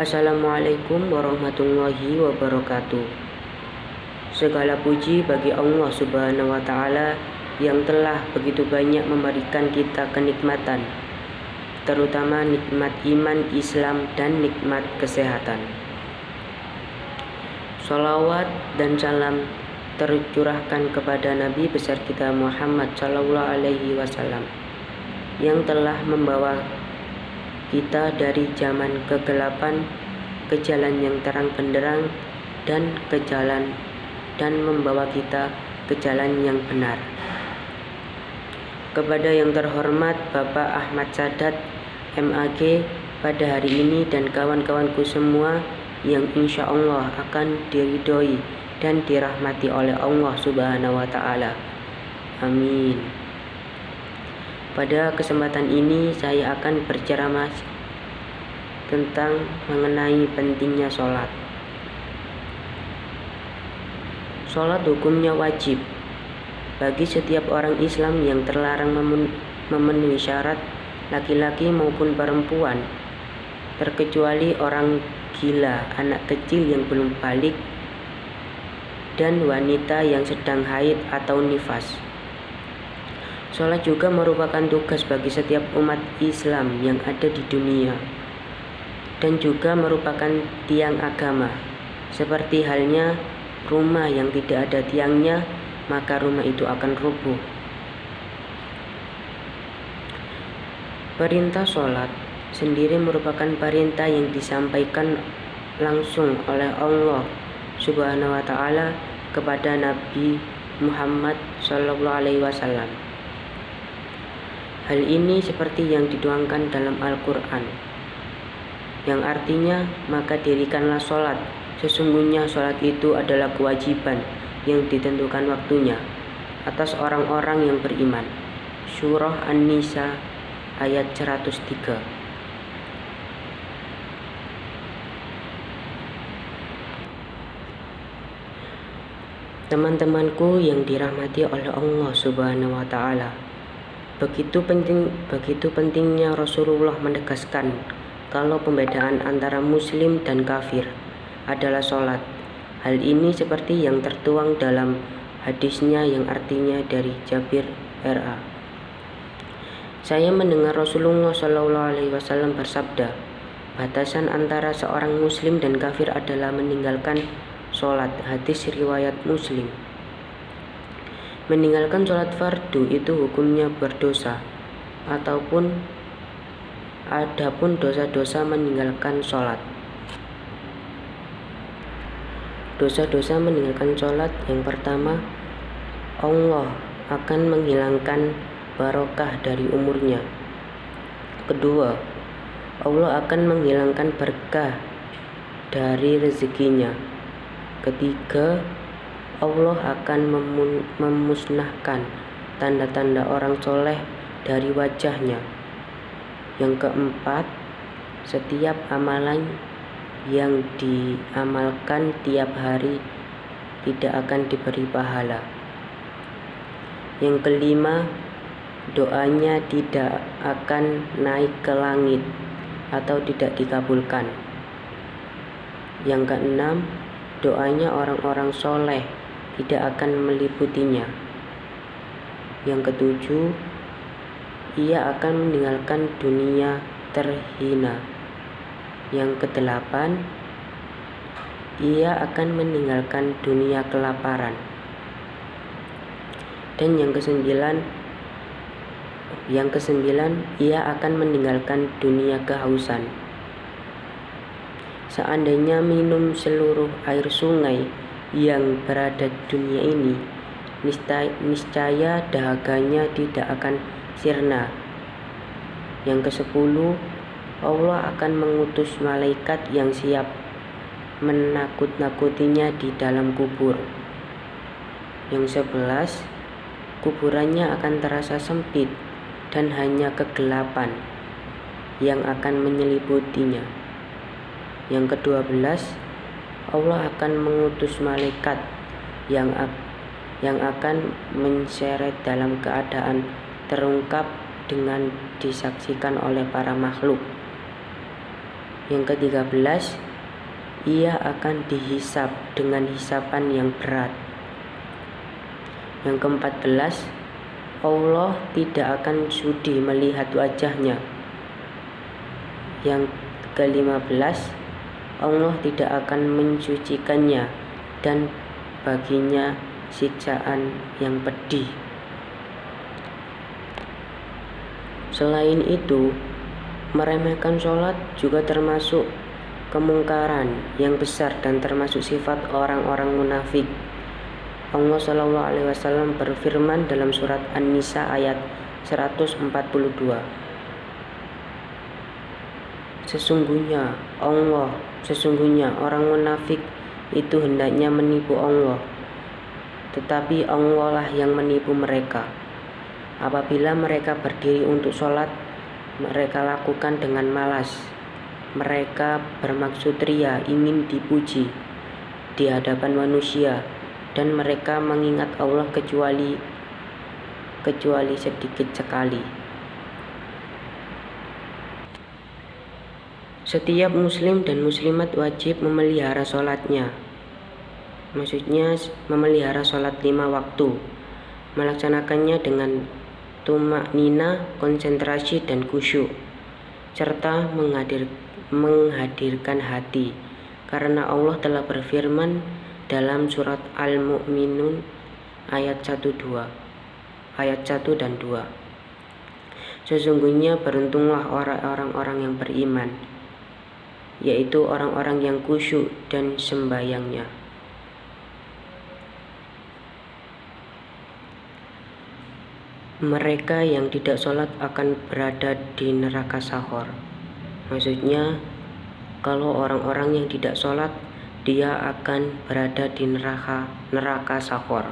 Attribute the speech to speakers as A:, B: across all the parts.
A: Assalamualaikum warahmatullahi wabarakatuh. Segala puji bagi Allah Subhanahu wa Ta'ala yang telah begitu banyak memberikan kita kenikmatan, terutama nikmat iman, Islam, dan nikmat kesehatan. Sholawat dan salam tercurahkan kepada Nabi besar kita Muhammad Sallallahu Alaihi Wasallam yang telah membawa kita dari zaman kegelapan ke jalan yang terang benderang dan membawa kita ke jalan yang benar. Kepada yang terhormat Bapak Ahmad Sadat MAG pada hari ini dan kawan-kawanku semua yang insya Allah akan diridhoi dan dirahmati oleh Allah Subhanahu wa Ta'ala. Amin. Pada kesempatan ini saya akan berceramah tentang mengenai pentingnya sholat. Sholat hukumnya wajib bagi setiap orang Islam yang terlarang memenuhi syarat, laki-laki maupun perempuan, terkecuali orang gila, anak kecil yang belum balik, dan wanita yang sedang haid atau nifas. Sholat juga merupakan tugas bagi setiap umat Islam yang ada di dunia dan juga merupakan tiang agama. Seperti halnya rumah yang tidak ada tiangnya, maka rumah itu akan rubuh. Perintah sholat sendiri merupakan perintah yang disampaikan langsung oleh Allah Subhanahu wa Ta'ala kepada Nabi Muhammad Sallallahu Alaihi Wasallam. Hal ini seperti yang dituangkan dalam Al-Quran, yang artinya, maka dirikanlah sholat. Sesungguhnya sholat itu adalah kewajiban yang ditentukan waktunya atas orang-orang yang beriman. Surah An-Nisa ayat 103. Teman-temanku yang dirahmati oleh Allah Subhanahu wa Ta'ala, begitu pentingnya Rasulullah menegaskan kalau pembedaan antara muslim dan kafir adalah sholat. Hal ini seperti yang tertuang dalam hadisnya yang artinya dari Jabir R.A. Saya mendengar Rasulullah Sallallahu Alaihi Wasallam bersabda, batasan antara seorang muslim dan kafir adalah meninggalkan sholat. Hadis riwayat Muslim. Meninggalkan sholat fardu itu hukumnya berdosa, adapun dosa-dosa meninggalkan sholat. Dosa-dosa meninggalkan sholat yang pertama, Allah akan menghilangkan barokah dari umurnya. Kedua, Allah akan menghilangkan berkah dari rezekinya. Ketiga, Allah akan memusnahkan tanda-tanda orang soleh dari wajahnya. Yang keempat, setiap amalan yang diamalkan tiap hari tidak akan diberi pahala. Yang kelima, doanya tidak akan naik ke langit atau tidak dikabulkan. Yang keenam, doanya orang-orang soleh tidak akan meliputinya. Yang ketujuh, ia akan meninggalkan dunia terhina. Yang kedelapan, ia akan meninggalkan dunia kelaparan. Dan yang kesembilan, ia akan meninggalkan dunia kehausan. Seandainya minum seluruh air sungai yang berada di dunia ini, niscaya dahaganya tidak akan sirna. Yang ke-10, Allah akan mengutus malaikat yang siap menakut-nakutinya di dalam kubur. Yang 11, kuburannya akan terasa sempit dan hanya kegelapan yang akan menyeliputinya. Yang ke-12, Allah akan mengutus malaikat yang akan menyeret dalam keadaan terungkap dengan disaksikan oleh para makhluk. Yang ke-13, ia akan dihisab dengan hisapan yang berat. Yang ke-14, Allah tidak akan sudi melihat wajahnya. Yang ke-15, Allah tidak akan mensucikannya dan baginya siksaan yang pedih. Selain itu, meremehkan sholat juga termasuk kemungkaran yang besar dan termasuk sifat orang-orang munafik. Allah SAW berfirman dalam surat An-Nisa ayat 142. Sesungguhnya orang munafik itu hendaknya menipu Allah, tetapi Allah lah yang menipu mereka. Apabila mereka berdiri untuk sholat, mereka lakukan dengan malas. Mereka bermaksud ria, ingin dipuji di hadapan manusia, dan mereka mengingat Allah kecuali sedikit sekali. Setiap muslim dan muslimat wajib memelihara sholatnya. Maksudnya memelihara sholat 5 waktu, melaksanakannya dengan tumak nina, konsentrasi dan khusyuk, serta menghadirkan hati, karena Allah telah berfirman dalam surat Al-Mu'minun ayat 1 dan 2. Sesungguhnya beruntunglah orang-orang yang beriman, yaitu orang-orang yang khusyuk dan sembayangnya. Mereka yang tidak sholat akan berada di neraka sahor. Maksudnya, kalau orang-orang yang tidak sholat, dia akan berada di neraka sahor.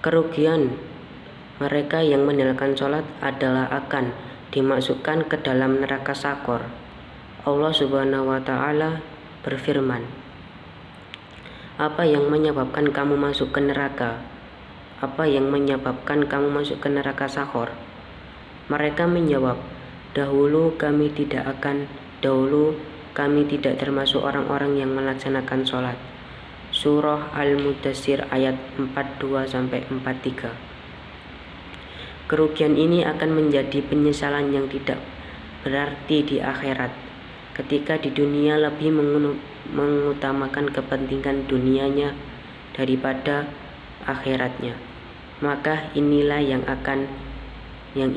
A: Kerugian mereka yang meninggalkan sholat adalah akan dimasukkan ke dalam neraka sahor. Allah Subhanahu wa Ta'ala berfirman, "Apa yang menyebabkan kamu masuk ke neraka? Apa yang menyebabkan kamu masuk ke neraka sahor?" Mereka menjawab, Dahulu kami tidak termasuk orang-orang yang melaksanakan sholat. Surah Al-Mudaththir ayat 42-43. Kerugian ini akan menjadi penyesalan yang tidak berarti di akhirat. Ketika di dunia lebih mengutamakan kepentingan dunianya daripada akhiratnya, maka inilah yang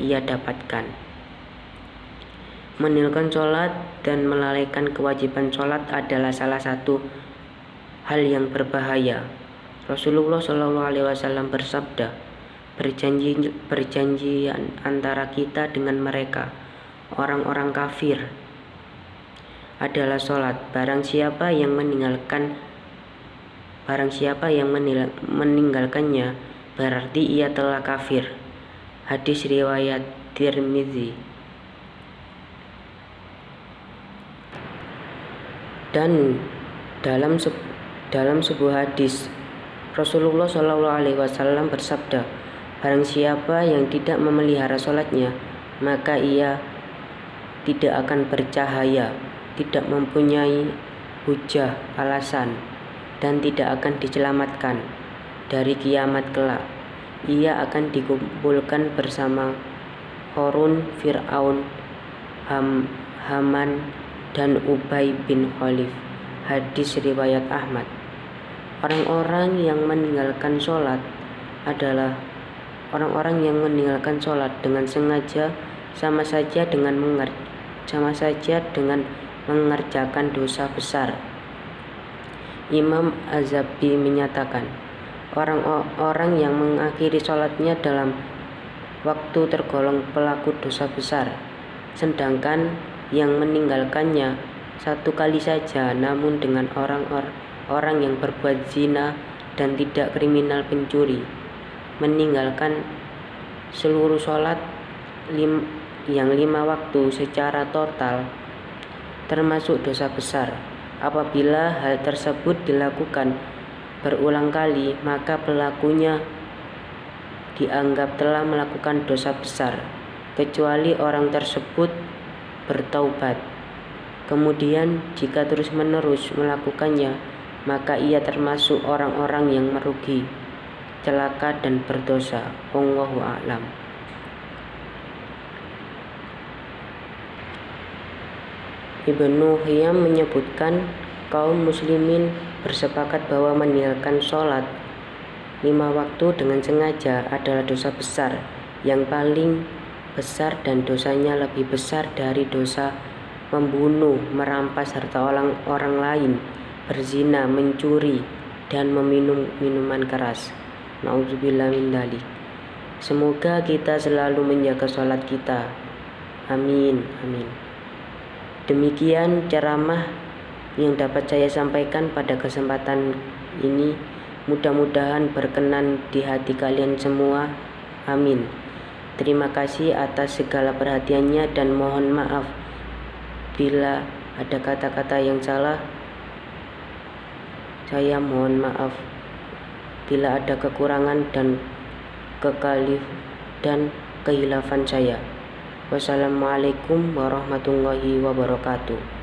A: ia dapatkan. Meninggalkan sholat dan melalaikan kewajiban sholat adalah salah satu hal yang berbahaya. Rasulullah SAW bersabda, perjanjian antara kita dengan mereka, orang-orang kafir, adalah sholat. Barang siapa yang meninggalkannya, berarti ia telah kafir. Hadis riwayat Tirmizi. Dan dalam sebuah hadis, Rasulullah SAW bersabda, barang siapa yang tidak memelihara sholatnya, maka ia tidak akan bercahaya, tidak mempunyai hujah alasan, dan tidak akan diselamatkan dari kiamat kelak. Ia akan dikumpulkan bersama Qarun, Fir'aun, Haman, dan Ubay bin Khalaf. Hadis riwayat Ahmad. Orang-orang yang meninggalkan sholat adalah orang-orang yang meninggalkan sholat dengan sengaja, sama saja dengan mengerjakan dosa besar. Imam Az-Zahabi menyatakan, orang-orang yang mengakhiri sholatnya dalam waktu tergolong pelaku dosa besar, sedangkan yang meninggalkannya satu kali saja, namun dengan orang yang berbuat zina dan tidak kriminal pencuri, meninggalkan seluruh sholat yang 5 waktu secara total, termasuk dosa besar. Apabila hal tersebut dilakukan berulang kali, maka pelakunya dianggap telah melakukan dosa besar, kecuali orang tersebut bertaubat. Kemudian jika terus-menerus melakukannya, maka ia termasuk orang-orang yang merugi, celaka dan berdosa. Wallahu a'lam. Ibnu Hiyam menyebutkan kaum muslimin bersepakat bahwa meninggalkan sholat 5 waktu dengan sengaja adalah dosa besar yang paling besar dan dosanya lebih besar dari dosa membunuh, merampas harta orang lain, berzina, mencuri, dan meminum minuman keras. Na'udzubillah min dzalik. Semoga kita selalu menjaga sholat kita. Amin, amin. Demikian ceramah yang dapat saya sampaikan pada kesempatan ini. Mudah-mudahan berkenan di hati kalian semua. Amin. Terima kasih atas segala perhatiannya dan mohon maaf bila ada kata-kata yang salah. Saya mohon maaf bila ada kekurangan dan kehilafan saya. Wassalamualaikum warahmatullahi wabarakatuh.